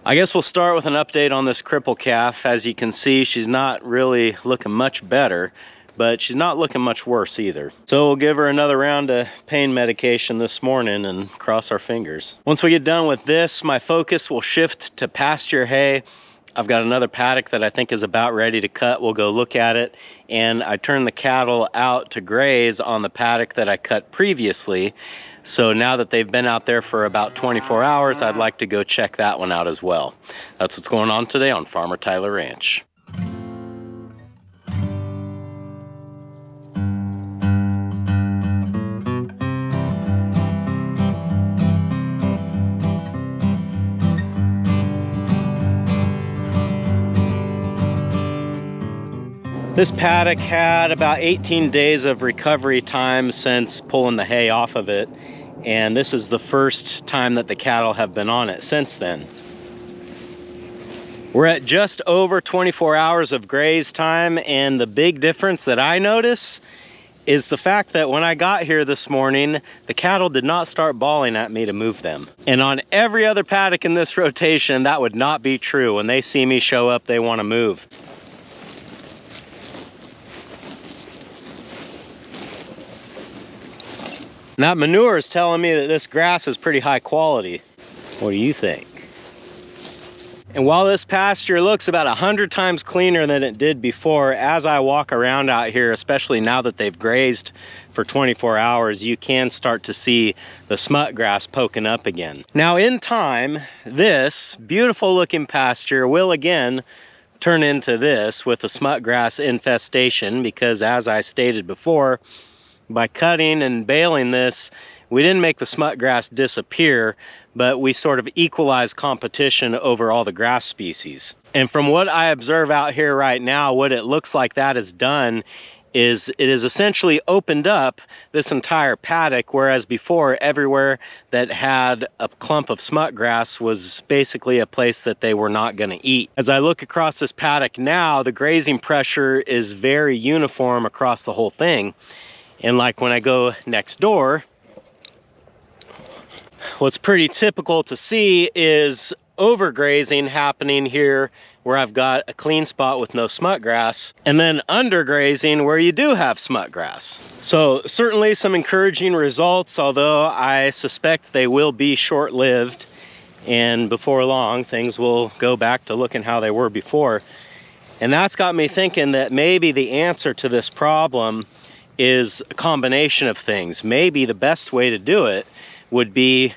I guess we'll start with an update on this Cripple calf. As you can see, she's not really looking much better, but she's not looking much worse either. So we'll give her another round of pain medication this morning and cross our fingers. Once we get done with this, my focus will shift to pasture hay. I've got another paddock that I think is about ready to cut. We'll go look at it. And I turned the cattle out to graze on the paddock that I cut previously. So now that they've been out there for about 24 hours, I'd like to go check that one out as well. That's what's going on today on Farmer Tyler Ranch. This paddock had about 18 days of recovery time since pulling the hay off of it, and this is the first time that the cattle have been on it since then. We're at just over 24 hours of graze time, and the big difference that I notice is the fact that when I got here this morning, the cattle did not start bawling at me to move them. And on every other paddock in this rotation, that would not be true. When they see me show up, they want to move. And that manure is telling me that this grass is pretty high quality. What do you think? And while this pasture looks about 100 times cleaner than it did before, as I walk around out here, especially now that they've grazed for 24 hours, you can start to see the smut grass poking up again. Now in time, this beautiful looking pasture will again turn into this with a smut grass infestation, because as I stated before, by cutting and baling this, we didn't make the smut grass disappear, but we sort of equalized competition over all the grass species. And from what I observe out here right now, what it looks like that has done is it has essentially opened up this entire paddock, whereas before everywhere that had a clump of smut grass was basically a place that they were not going to eat. As I look across this paddock now, the grazing pressure is very uniform across the whole thing. And like when I go next door, what's pretty typical to see is overgrazing happening here where I've got a clean spot with no smut grass, and then undergrazing where you do have smut grass. So certainly some encouraging results, although I suspect they will be short-lived, and before long things will go back to looking how they were before. And that's got me thinking that maybe the answer to this problem is a combination of things. Maybe the best way to do it would be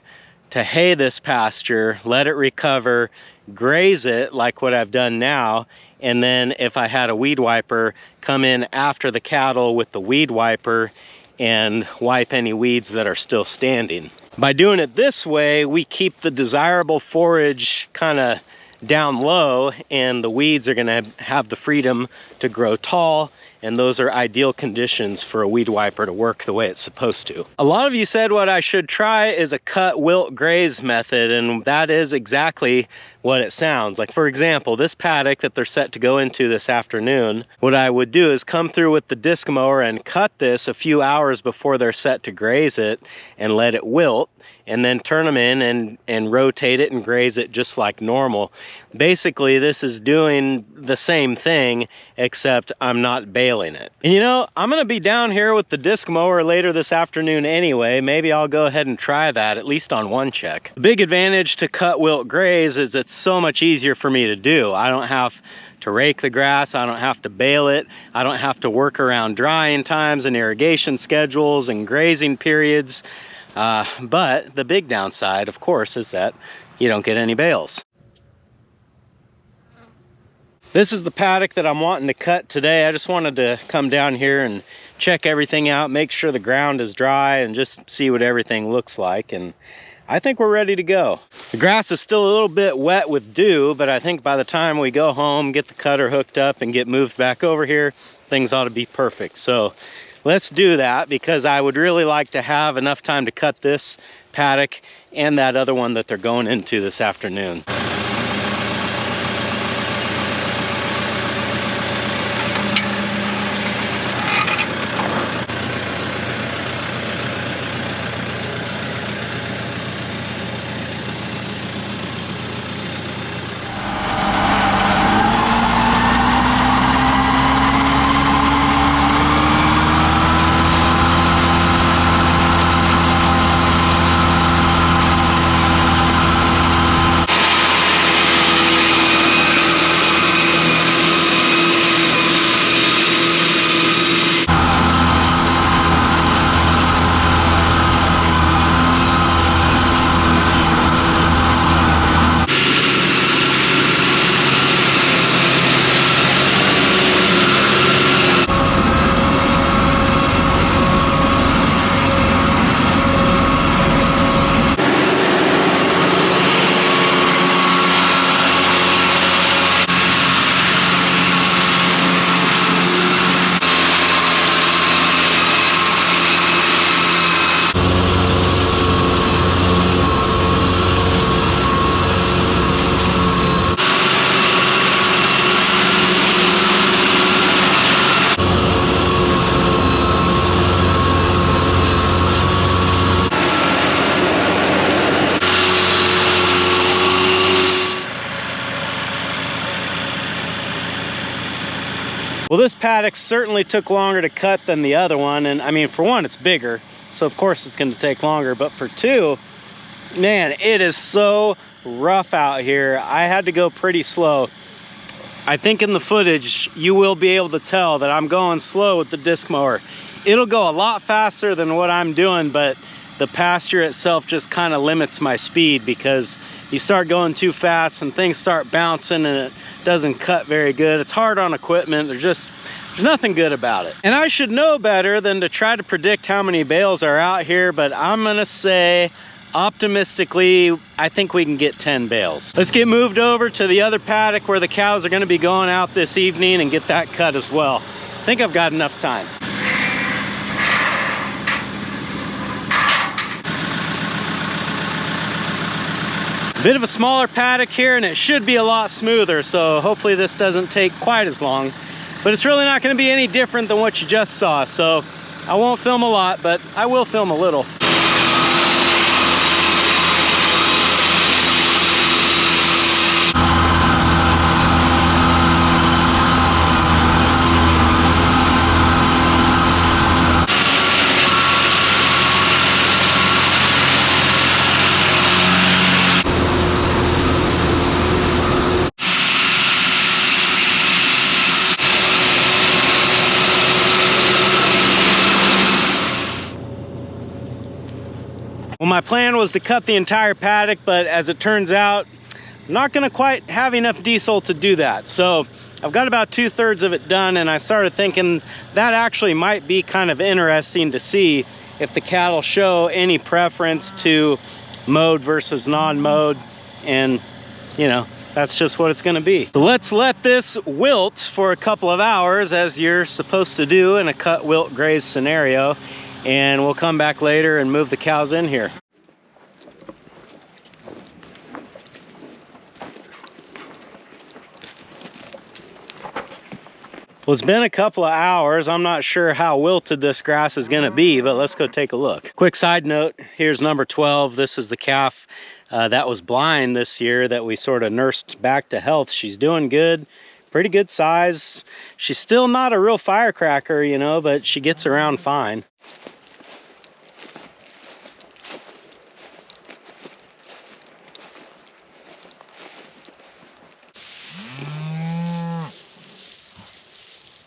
to hay this pasture, let it recover, graze it like what I've done now, and then if I had a weed wiper, come in after the cattle with the weed wiper and wipe any weeds that are still standing. By doing it this way, we keep the desirable forage kind of down low, and the weeds are going to have the freedom to grow tall, and those are ideal conditions for a weed wiper to work the way it's supposed to. A lot of you said what I should try is a cut, wilt, graze method, and that is exactly what it sounds like. For example, this paddock that they're set to go into this afternoon, what I would do is come through with the disc mower and cut this a few hours before they're set to graze it and let it wilt, and then turn them in and rotate it and graze it just like normal. Basically, this is doing the same thing, except I'm not baling it. And you know, I'm gonna be down here with the disc mower later this afternoon anyway. Maybe I'll go ahead and try that, at least on one check. The big advantage to cut, wilt, graze is it's so much easier for me to do. I don't have to rake the grass, I don't have to bale it, I don't have to work around drying times and irrigation schedules and grazing periods. But the big downside, of course, is that you don't get any bales. This is the paddock that I'm wanting to cut today. I just wanted to come down here and check everything out, make sure the ground is dry, and just see what everything looks like. And I think we're ready to go. The grass is still a little bit wet with dew, but I think by the time we go home, get the cutter hooked up, and get moved back over here, things ought to be perfect. So let's do that, because I would really like to have enough time to cut this paddock and that other one that they're going into this afternoon. Well, this paddock certainly took longer to cut than the other one. And I mean, for one, it's bigger, so of course it's gonna take longer. But for two, man, it is so rough out here. I had to go pretty slow. I think in the footage, you will be able to tell that I'm going slow with the disc mower. It'll go a lot faster than what I'm doing, but the pasture itself just kind of limits my speed, because you start going too fast and things start bouncing and it doesn't cut very good. It's hard on equipment. There's nothing good about it. And I should know better than to try to predict how many bales are out here, but I'm gonna say, optimistically, I think we can get 10 bales. Let's get moved over to the other paddock where the cows are gonna be going out this evening and get that cut as well. I think I've got enough time. Bit of a smaller paddock here, and it should be a lot smoother, so hopefully this doesn't take quite as long. But it's really not gonna be any different than what you just saw, so I won't film a lot, but I will film a little. Well, my plan was to cut the entire paddock, but as it turns out, I'm not gonna quite have enough diesel to do that. So I've got about 2/3 of it done, and I started thinking that actually might be kind of interesting to see if the cattle show any preference to mowed versus non-mowed, and you know, that's just what it's gonna be. So let's let this wilt for a couple of hours, as you're supposed to do in a cut, wilt, graze scenario, and we'll come back later and move the cows in here. Well, it's been a couple of hours. I'm not sure how wilted this grass is gonna be, but let's go take a look. Quick side note, here's number 12. This is the calf that was blind this year that we sort of nursed back to health. She's doing good, pretty good size. She's still not a real firecracker, you know, but she gets around fine.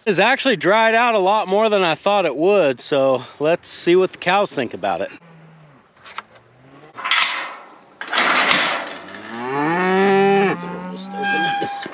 It's actually dried out a lot more than I thought it would, so let's see what the cows think about it. So we'll just open it this way.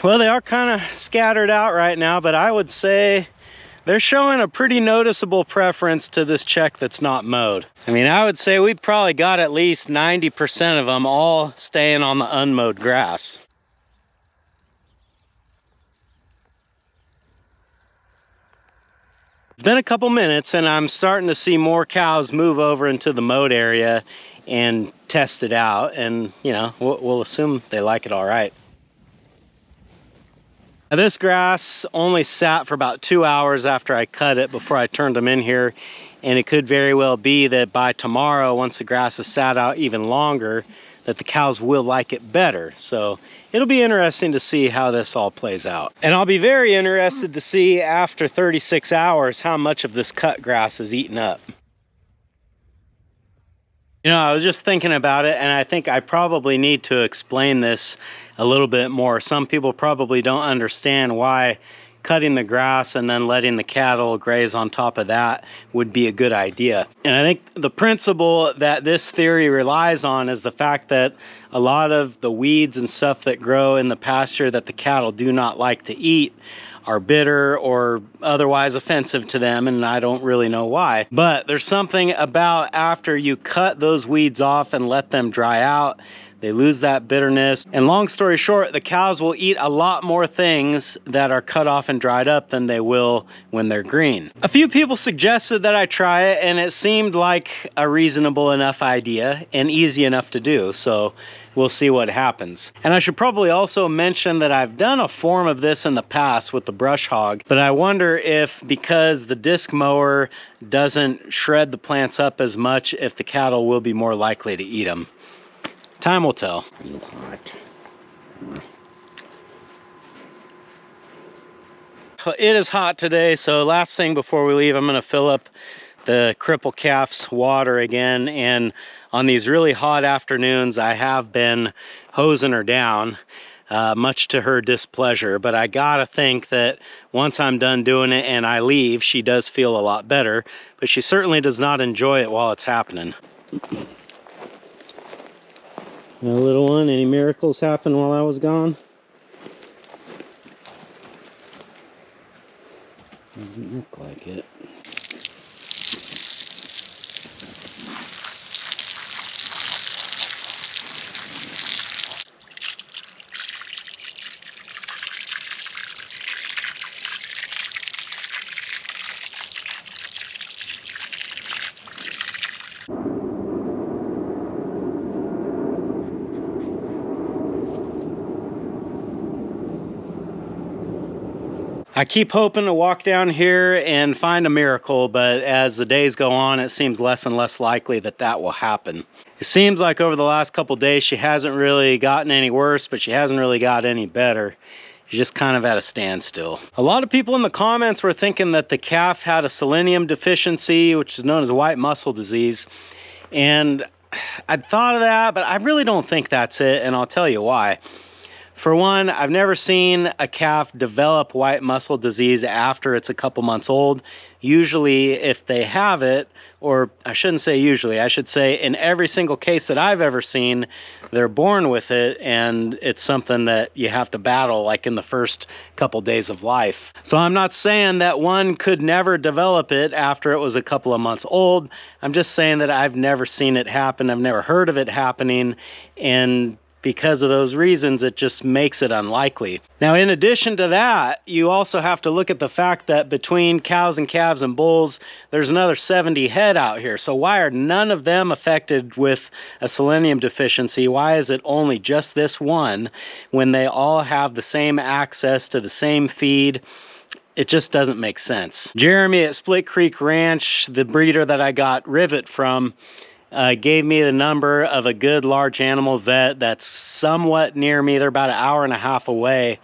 Well, they are kind of scattered out right now, but I would say they're showing a pretty noticeable preference to this check that's not mowed. I mean, I would say we probably got at least 90% of them all staying on the unmowed grass. It's been a couple minutes and I'm starting to see more cows move over into the mowed area and test it out, and you know, we'll assume they like it all right. Now, this grass only sat for about 2 hours after I cut it before I turned them in here, and it could very well be that by tomorrow, once the grass has sat out even longer, that the cows will like it better. So it'll be interesting to see how this all plays out. And I'll be very interested to see after 36 hours how much of this cut grass is eaten up. You know, I was just thinking about it, and I think I probably need to explain this a little bit more. Some people probably don't understand why cutting the grass and then letting the cattle graze on top of that would be a good idea. And I think the principle that this theory relies on is the fact that a lot of the weeds and stuff that grow in the pasture that the cattle do not like to eat are bitter or otherwise offensive to them, and I don't really know why. But there's something about after you cut those weeds off and let them dry out, they lose that bitterness. And long story short, the cows will eat a lot more things that are cut off and dried up than they will when they're green. A few people suggested that I try it, and it seemed like a reasonable enough idea and easy enough to do, so we'll see what happens. And I should probably also mention that I've done a form of this in the past with the brush hog, but I wonder if, because the disc mower doesn't shred the plants up as much, if the cattle will be more likely to eat them. Time will tell. It is hot today, so last thing before we leave, I'm going to fill up the Cripple calf's water again. And on these really hot afternoons, I have been hosing her down, much to her displeasure. But I gotta think that once I'm done doing it and I leave, she does feel a lot better. But she certainly does not enjoy it while it's happening. Now, little one, any miracles happen while I was gone? Doesn't look like it. I keep hoping to walk down here and find a miracle, but as the days go on, it seems less and less likely that that will happen. It seems like over the last couple days, she hasn't really gotten any worse, but she hasn't really got any better. She's just kind of at a standstill. A lot of people in the comments were thinking that the calf had a selenium deficiency, which is known as white muscle disease. And I'd thought of that, but I really don't think that's it, and I'll tell you why. For one, I've never seen a calf develop white muscle disease after it's a couple months old. Usually, if they have it, or I shouldn't say usually, I should say in every single case that I've ever seen, they're born with it, and it's something that you have to battle like in the first couple days of life. So I'm not saying that one could never develop it after it was a couple of months old. I'm just saying that I've never seen it happen. I've never heard of it happening, and because of those reasons, it just makes it unlikely. Now, in addition to that, you also have to look at the fact that between cows and calves and bulls, there's another 70 head out here. So why are none of them affected with a selenium deficiency? Why is it only just this one when they all have the same access to the same feed? It just doesn't make sense. Jeremy at Split Creek Ranch, the breeder that I got Rivet from, gave me the number of a good large animal vet that's somewhat near me. They're about an hour and a half away.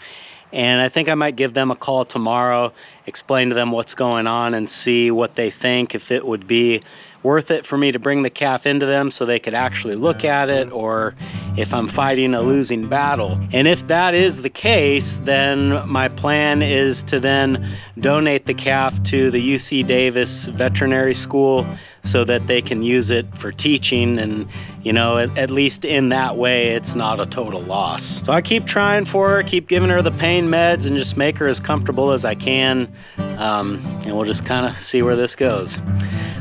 And I think I might give them a call tomorrow, explain to them what's going on and see what they think, if it would be worth it for me to bring the calf into them so they could actually look at it, or if I'm fighting a losing battle. And if that is the case, then my plan is to then donate the calf to the UC Davis Veterinary School so that they can use it for teaching, and you know, at least in that way it's not a total loss. So I keep trying for her, keep giving her the pain meds, and just make her as comfortable as I can, and we'll just kind of see where this goes.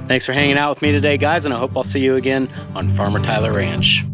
Thanks for hanging out with me today, guys, and I hope I'll see you again on Farmer Tyler Ranch.